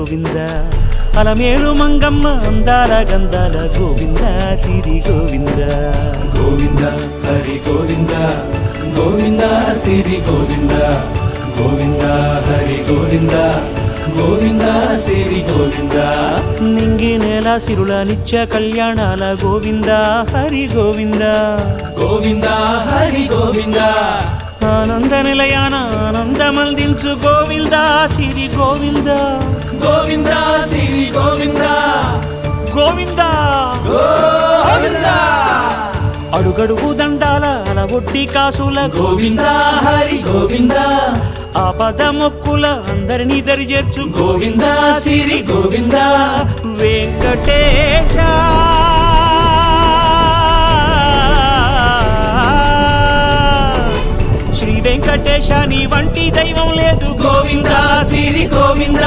గోవింద అలమేలు మంగమ్మ అందాల గంధాల గోవింద సిరి గోవింద గోవింద హరి గోవింద గోవింద సిరి గోవింద గోవింద హరి గోవింద గోవింద సిరి గోవింద నింగి నేల సిరుల నిత్య కళ్యాణాల గోవింద హరి గోవింద గోవింద హరి గోవింద ఆనంద నిలయాన ఆనందమందించు గోవింద సిరి గోవింద గోవింద సిరి గోవింద గోవింద గోవింద అడుగడుగు దండాల అలవొట్టి కాసుల గోవింద హరి గోవింద ఆపద మొక్కుల అందరినీ దరిచేర్చు గోవింద సిరి గోవింద వెంకటేశ శ్రీ వెంకటేశ నీ వంటి దైవం లేదు గోవింద సిరి గోవింద